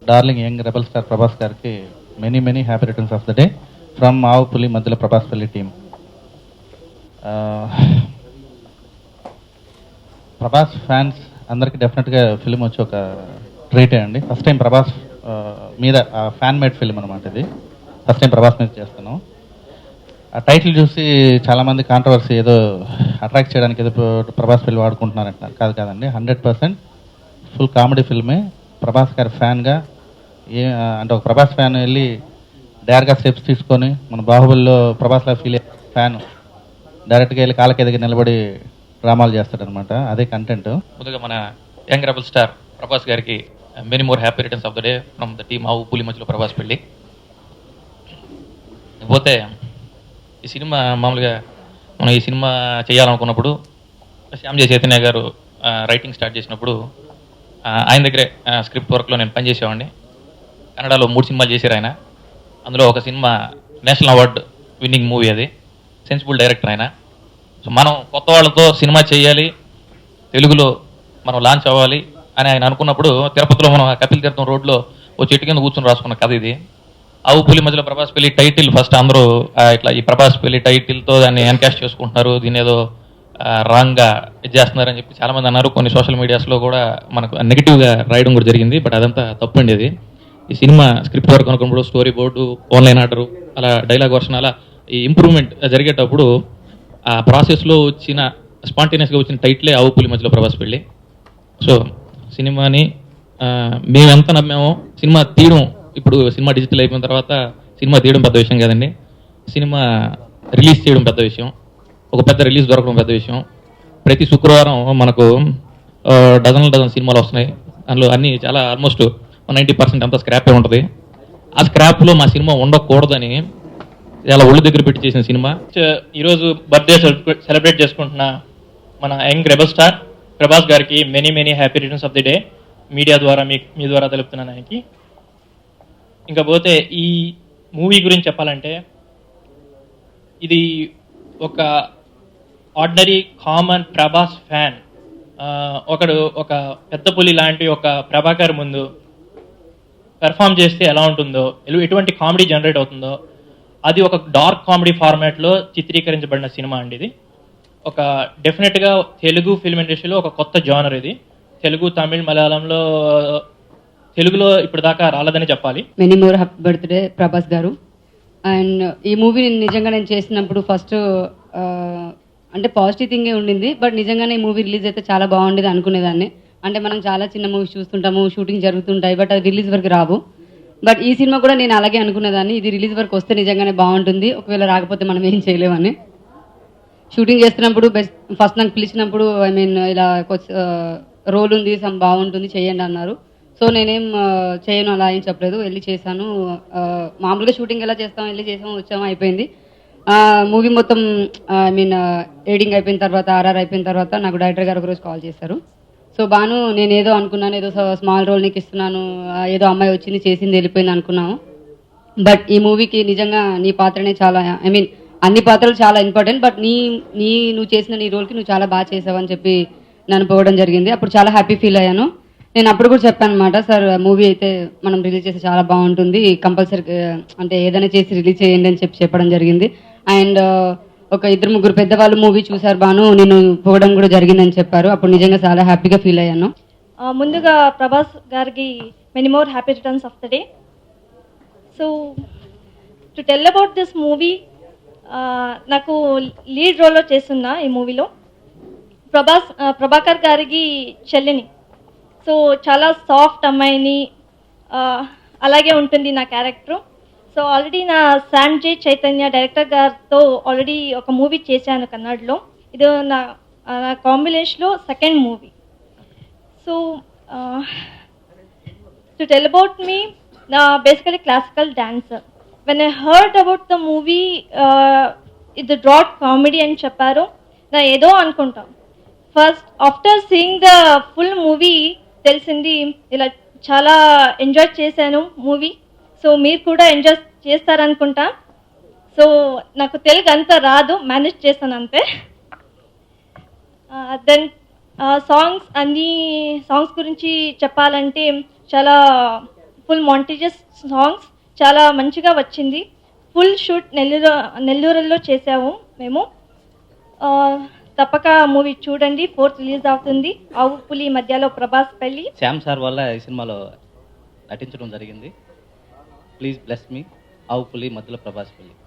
Darling young rebel star Prabhas గారికి many many happy returns of the day from ఆవుపులి మధ్యలో ప్రభాస్పల్లి టీమ్. ప్రభాస్ ఫ్యాన్స్ అందరికీ డెఫినెట్గా ఫిలిం వచ్చి ఒక ట్రీటే అండి. ఫస్ట్ టైం ప్రభాస్ మీద ఫ్యాన్ మేడ్ ఫిలిం అనమాట ఇది. ఫస్ట్ టైం ప్రభాస్ మీద చేస్తున్నాం. ఆ టైటిల్ చూసి చాలామంది కాంట్రవర్సీ ఏదో అట్రాక్ట్ చేయడానికి ఏదో ప్రభాస్ ఫిల్మ్ వాడుకుంటున్నారంట. కాదండి, 100% ఫుల్ కామెడీ ఫిల్మే. ప్రభాస్ గారి ఫ్యాన్గా అంటే ఒక ప్రభాస్ ఫ్యాన్ వెళ్ళి డైరెక్ట్గా స్టెప్స్ తీసుకొని మన బాహుబలిలో ప్రభాస్లా ఫీల్ అయ్యే ఫ్యాన్ డైరెక్ట్గా వెళ్ళి కాళ్ళకి ఎదిగి నిలబడి డ్రామాలు చేస్తాడనమాట. అదే కంటెంట్. ముందుగా మన యంగ్ రెబల్ స్టార్ ప్రభాస్ గారికి many more happy returns of the day from the team ఆవుపులి మధ్యలో ప్రభాస్ పెళ్ళి. పోతే ఈ సినిమా మామూలుగా మనం ఈ సినిమా చేయాలనుకున్నప్పుడు శ్యామ్జీ చైతన్య గారు రైటింగ్ స్టార్ట్ చేసినప్పుడు ఆయన దగ్గరే స్క్రిప్ట్ వర్క్లో నేను పనిచేసేవాడిని. కన్నడలో 3 సినిమాలు చేశారు ఆయన. అందులో ఒక cinema national award winning movie, అది సెన్సిబుల్ డైరెక్టర్ ఆయన. సో మనం కొత్త వాళ్ళతో సినిమా చేయాలి, తెలుగులో మనం లాంచ్ అవ్వాలి అని ఆయన అనుకున్నప్పుడు తిరుపతిలో మనం కపిల్ తీర్థం రోడ్లో ఓ చెట్టు కింద కూర్చొని రాసుకున్న కథ ఇది. ఆవుపులి మధ్యలో ప్రభాస్ పెళ్లి టైటిల్ ఫస్ట్ అందరూ ఇట్లా ఈ ప్రభాస్ పెళ్లి టైటిల్తో దాన్ని ఎన్కాస్ట్ చేసుకుంటున్నారు, దీని ఏదో రాంగ్గా ఇది చేస్తున్నారని చెప్పి చాలామంది అన్నారు. కొన్ని సోషల్ మీడియాస్లో కూడా మనకు నెగిటివ్గా రాయడం కూడా జరిగింది. బట్ అదంతా తప్పండి. అది ఈ సినిమా స్క్రిప్ట్ వర్క్ అనుకున్నప్పుడు స్టోరీ బోర్డు, ఆన్లైన్ ఆర్డరు, అలా డైలాగ్ వర్షన్, అలా ఈ ఇంప్రూవ్మెంట్ జరిగేటప్పుడు ఆ ప్రాసెస్లో వచ్చిన స్పాంటేనియస్గా వచ్చిన టైటిలే ఆవుపులి మధ్యలో ప్రభాస్ పెళ్ళి. సో సినిమాని మేము ఎంత నమ్మామో సినిమా తీయడం, ఇప్పుడు సినిమా డిజిటల్ అయిపోయిన తర్వాత సినిమా తీయడం పెద్ద విషయం కాదండి, సినిమా రిలీజ్ చేయడం పెద్ద విషయం. ఒక పెద్ద రిలీజ్ దొరకడం పెద్ద విషయం. ప్రతి శుక్రవారం మనకు డజన్ సినిమాలు వస్తున్నాయి. అందులో అన్నీ చాలా ఆల్మోస్ట్ 90% అంతా స్క్రాపే ఉంటుంది. ఆ స్క్రాప్లో మా సినిమా ఉండకూడదని చాలా ఒళ్ళు దగ్గర పెట్టి చేసిన సినిమా. ఈరోజు బర్త్డే సెలబ్రేట్ చేసుకుంటున్న మన యంగ్ రెబల్ స్టార్ ప్రభాస్ గారికి many many happy returns of the day media ద్వారా మీ ద్వారా తెలుపుతున్నాను ఆయనకి. ఇంకా పోతే ఈ మూవీ గురించి చెప్పాలంటే, ఇది ఒక ఆర్డినరీ కామన్ ప్రభాస్ ఫ్యాన్ ఒకడు ఒక పెద్ద పులి లాంటి ఒక ప్రభాకర్ ముందు పెర్ఫామ్ చేస్తే ఎలా ఉంటుందో, ఎటువంటి కామెడీ జనరేట్ అవుతుందో, అది ఒక డార్క్ కామెడీ ఫార్మాట్లో చిత్రీకరించబడిన సినిమా అండి. ఇది ఒక డెఫినెట్గా తెలుగు ఫిల్మ్ ఇండస్ట్రీలో ఒక కొత్త జానర్. ఇది తెలుగు, తమిళ్, మలయాళంలో, తెలుగులో ఇప్పుడు దాకా రాలేదని చెప్పాలి. Many more happy birthday Prabhas గారు. అండ్ ఈ మూవీ నిజంగా నేను చేసినప్పుడు ఫస్ట్ అంటే పాజిటివ్ థింగే ఉండింది. బట్ నిజంగానే ఈ మూవీ రిలీజ్ అయితే చాలా బాగుండేది అనుకునేదాన్ని. అంటే మనం చాలా చిన్న మూవీస్ చూస్తుంటాము, షూటింగ్ జరుగుతుంటాయి, బట్ అది రిలీజ్ వరకు రావు. బట్ ఈ సినిమా కూడా నేను అలాగే అనుకునేదాన్ని, ఇది రిలీజ్ వరకు వస్తే నిజంగానే బాగుంటుంది, ఒకవేళ రాకపోతే మనం ఏం చేయలేమని. షూటింగ్ చేస్తున్నప్పుడు ఫస్ట్ నాకు పిలిచినప్పుడు ఇలా రోల్ ఉంది, బాగుంటుంది చేయండి అన్నారు. సో నేనేం చేయను, అలా ఏం చెప్పలేదు, వెళ్ళి చేశాను. మామూలుగా షూటింగ్ ఎలా చేస్తాం, వెళ్ళి చేసాము, వచ్చాము, అయిపోయింది. మూవీ మొత్తం ఎడిటింగ్ అయిపోయిన తర్వాత, ఆర్ఆర్ అయిపోయిన తర్వాత నాకు డైరెక్టర్ గారు ఒకరోజు కాల్ చేశారు. సో బాను, నేను ఏదో అనుకున్నాను, ఏదో స్మాల్ రోల్ నీకు ఇస్తున్నాను, ఏదో అమ్మాయి వచ్చింది చేసింది వెళ్ళిపోయింది అనుకున్నాము. బట్ ఈ మూవీకి నిజంగా నీ పాత్రనే చాలా, అన్ని పాత్రలు చాలా ఇంపార్టెంట్, బట్ నువ్వు చేసిన నీ రోల్కి నువ్వు చాలా బాగా చేసావని చెప్పి నన్ను పోవడం జరిగింది. అప్పుడు చాలా హ్యాపీ ఫీల్ అయ్యాను. నేను అప్పుడు కూడా చెప్పాను అనమాట, సార్ మూవీ అయితే మనం రిలీజ్ చేస్తే చాలా బాగుంటుంది, కంపల్సరీ అంటే ఏదైనా చేసి రిలీజ్ చేయండి అని చెప్పడం జరిగింది. అండ్ ఒక 2-3 పెద్దవాళ్ళు మూవీ చూసారు బాను, నేను పోవడం కూడా జరిగిందని చెప్పారు. అప్పుడు నిజంగా చాలా హ్యాపీగా ఫీల్ అయ్యాను. ముందుగా ప్రభాస్ గారికి many more happy returns of the day. So to tell about this movie, నాకు లీడ్ రోల్లో చేస్తున్నా ఈ మూవీలో ప్రభాకర్ గారికి చెల్లిని. సో చాలా సాఫ్ట్ అమ్మాయిని, అలాగే ఉంటుంది నా క్యారెక్టర్. సో ఆల్రెడీ నా శ్యామ్జీ చైతన్య డైరెక్టర్ గారితో ఆల్రెడీ ఒక మూవీ చేశాను కన్నడలో. ఇది నా కాంబినేషన్లో second movie. So to tell about me, నా basically classical dancer. When I heard about the movie, ఇది డ్రాట్ కామెడీ అని చెప్పారు, నా ఏదో అనుకుంటాం. First after seeing the full movie తెలిసింది, ఇలా చాలా ఎంజాయ్ చేశాను మూవీ. సో మీరు కూడా ఎంజాయ్ చేస్తారనుకుంటా. సో నాకు తెలుగు అంత రాదు, మేనేజ్ చేస్తాను అంతే. దెన్ సాంగ్స్ గురించి చెప్పాలంటే చాలా ఫుల్ మాంటేజెస్ సాంగ్స్ చాలా మంచిగా వచ్చింది. ఫుల్ షూట్ నెల్లూరులో చేసాము మేము. తప్పక మూవీ చూడండి. 4th రిలీజ్ అవుతుంది. ఆవు పులి మధ్యలో ప్రభాస్ పెళ్ళి. శ్యామ్ సార్ వల్ల ఈ సినిమాలో నటించడం జరిగింది. Please bless me. ఆవు పులి మధ్యలో ప్రభాస్ పెళ్ళి.